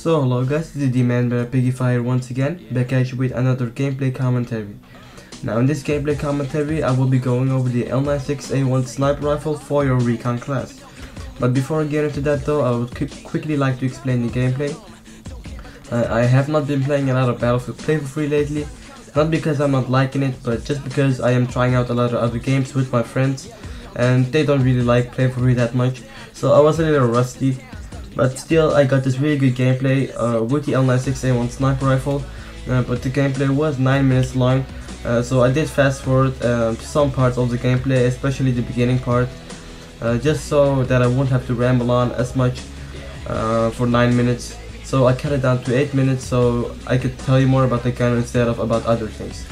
So hello guys, this is the man BFP4F once again, back at you with another gameplay commentary. Now in this gameplay commentary I will be going over the L96A1 sniper rifle for your recon class. But before I get into that though, I would quickly like to explain the gameplay. I have not been playing a lot of Battlefield Play for Free lately, not because I'm not liking it, but just because I am trying out a lot of other games with my friends and they don't really like Play for Free that much, so I was a little rusty. But still, I got this really good gameplay with the L96A1 sniper rifle, but the gameplay was 9 minutes long, so I did fast forward some parts of the gameplay, especially the beginning part, just so that I won't have to ramble on as much for 9 minutes. So I cut it down to 8 minutes so I could tell you more about the gun instead of about other things.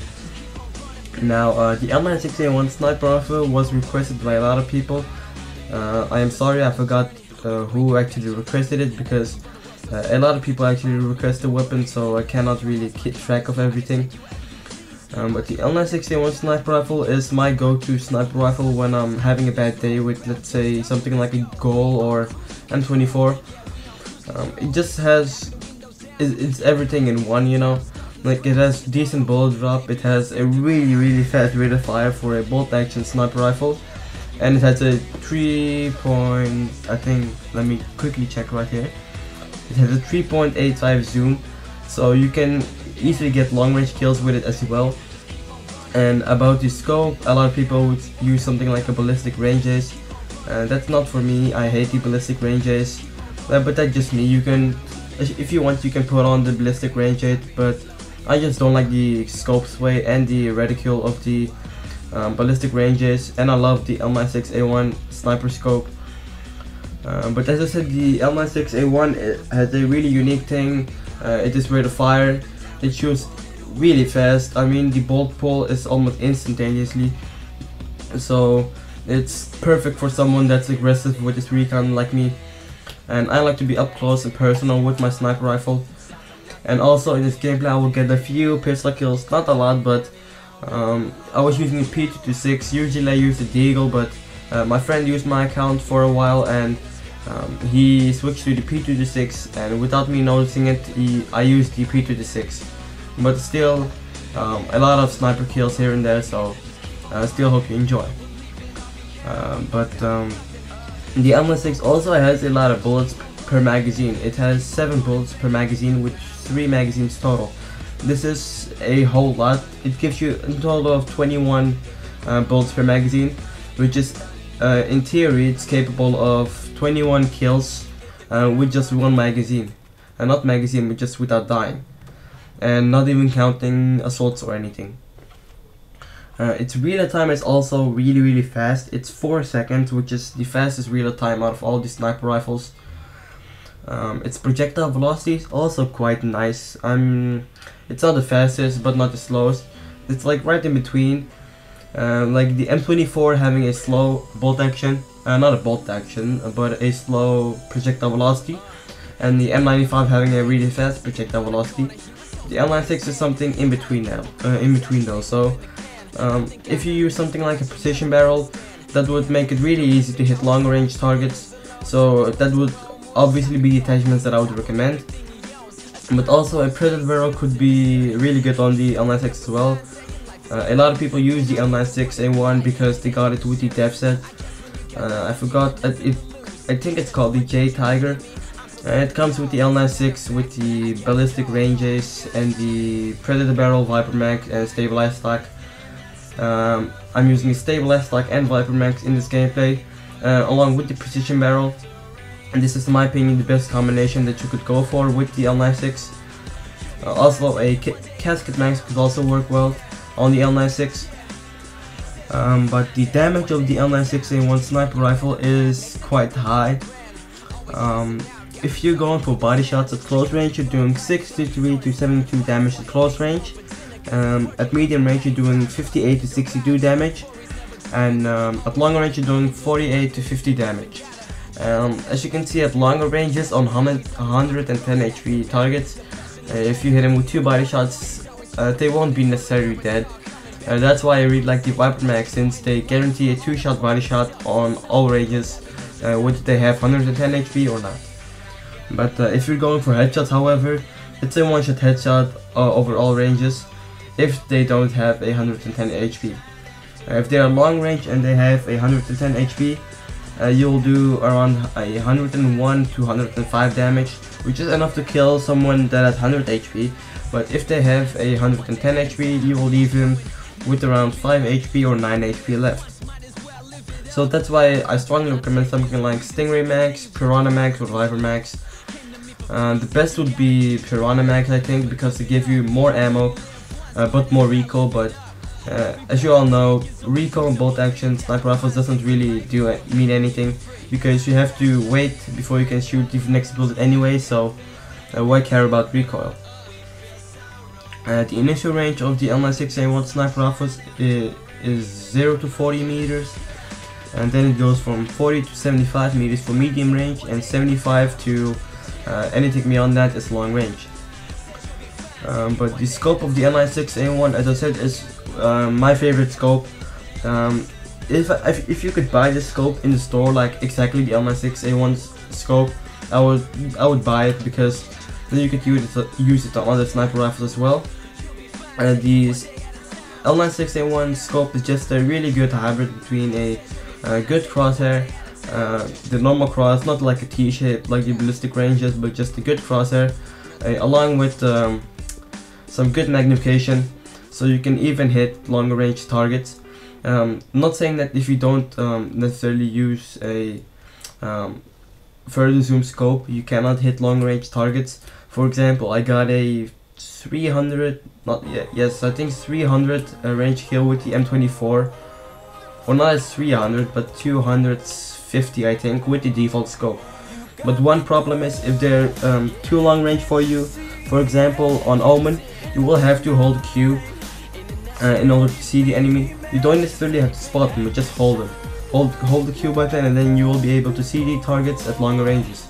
Now, the L96A1 sniper rifle was requested by a lot of people. I am sorry I forgot who actually requested it, because a lot of people actually request the weapon, so I cannot really keep track of everything. But the L96A1 sniper rifle is my go-to sniper rifle when I'm having a bad day with, let's say, something like a Goal or M24. It just has, it's everything in one, you know. Like, it has decent bullet drop, it has a really fast rate of fire for a bolt action sniper rifle, and it has a 3., let me quickly check right here. It has a 3.85 zoom, so you can easily get long range kills with it as well. And about the scope, a lot of people would use something like a ballistic range ace. That's not for me. I hate the ballistic range ace, but that's just me. You can, if you want, you can put on the ballistic range ace, but I just don't like the scope sway and the reticule of the ballistic ranges, and I love the L96A1 sniper scope. But as I said, the L96A1 has a really unique thing. It is rate of fire. It shoots really fast. I mean, the bolt pull is almost instantaneously, so it's perfect for someone that's aggressive with his recon like me. And I like to be up close and personal with my sniper rifle. And also in this gameplay I will get a few pistol kills, not a lot, but I was using a P226. Usually I use the Deagle, but my friend used my account for a while and he switched to the P226, and without me noticing it, I used the P226. But still, a lot of sniper kills here and there, so I still hope you enjoy. The M96 also has a lot of bullets per magazine. It has 7 bullets per magazine with 3 magazines total. This is a whole lot. It gives you a total of 21 bullets per magazine, which is, in theory, it's capable of 21 kills with just 1 magazine. Not magazine, but just without dying. And not even counting assaults or anything. Its reload time is also really fast. It's 4 seconds, which is the fastest reload time out of all the sniper rifles. Its projectile velocity is also quite nice. It's not the fastest, but not the slowest. It's like right in between. Like the M24 having a slow bolt action, not a bolt action, but a slow projectile velocity, and the M95 having a really fast projectile velocity. The L96 is something in between now, those. So if you use something like a precision barrel, that would make it really easy to hit long range targets. So that would obviously be the attachments that I would recommend. But also a predator barrel could be really good on the L96 as well. A lot of people use the L96A1 because they got it with the dev set. I forgot, I think it's called the J Tiger. It comes with the L96 with the ballistic range ace and the predator barrel, Viper Max, and stabilized stock. I'm using a stabilized stock and Viper Max in this gameplay, along with the precision barrel. And this is, in my opinion, the best combination that you could go for with the L96. Also, a casket max could also work well on the L96. But the damage of the L96A1 sniper rifle is quite high. If you're going for body shots at close range, you're doing 63 to 72 damage at close range. At medium range, you're doing 58 to 62 damage. And at long range, you're doing 48 to 50 damage. As you can see, at longer ranges on 110 HP targets, if you hit them with 2 body shots, they won't be necessarily dead. That's why I really like the Viper Max, since they guarantee a 2-shot body shot on all ranges, whether they have 110 HP or not. But if you're going for headshots, however, it's a one-shot headshot over all ranges if they don't have 110 HP. If they are long range and they have 110 HP, you'll do around 101 to 105 damage, which is enough to kill someone that has 100 HP. But if they have 110 HP, you will leave him with around 5 HP or 9 HP left. So that's why I strongly recommend something like Stingray Max, Piranha Max, or Reviver Max. The best would be Piranha Max, I think, because they give you more ammo, but more recoil. But as you all know, recoil and bolt action sniper rifles doesn't really mean anything, because you have to wait before you can shoot the next bullet anyway, so why care about recoil? The initial range of the L96A1 sniper rifles is 0 to 40 meters, and then it goes from 40 to 75 meters for medium range, and 75 to anything beyond that is long range. But the scope of the L96A1, as I said, is my favorite scope. If you could buy this scope in the store, like exactly the L96A1's scope, I would buy it, because then you could use it on other sniper rifles as well. The L96A1 scope is just a really good hybrid between a good crosshair, the normal cross, not like a T-shape like the ballistic ranges, but just a good crosshair, along with some good magnification, so you can even hit longer range targets. Not saying that if you don't necessarily use a further zoom scope, you cannot hit long range targets. For example, I got a 300, I think 300 range kill with the M24, or not as 300, but 250 I think, with the default scope. But one problem is, if they're too long range for you, for example on Omen, you will have to hold Q in order to see the enemy. You don't necessarily have to spot them, but just hold them. Hold the Q button, and then you will be able to see the targets at longer ranges.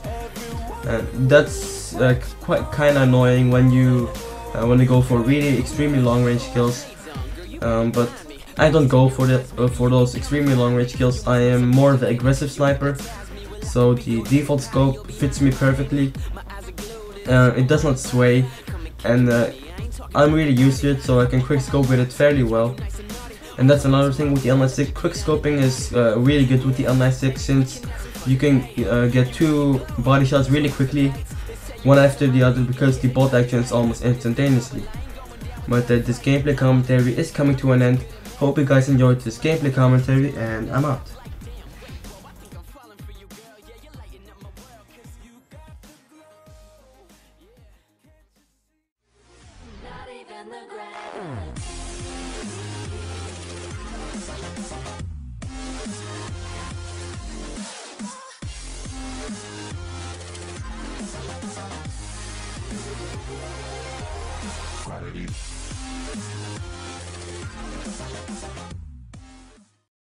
That's quite kind of annoying when you go for really extremely long range kills. But I don't go for those extremely long range kills. I am more of an aggressive sniper, so the default scope fits me perfectly. It does not sway, and I'm really used to it, so I can quick scope with it fairly well. And that's another thing with the L96. Quick scoping is really good with the L96, since you can get 2 body shots really quickly, one after the other, because the bolt action is almost instantaneously. But this gameplay commentary is coming to an end. Hope you guys enjoyed this gameplay commentary, and I'm out. Quality.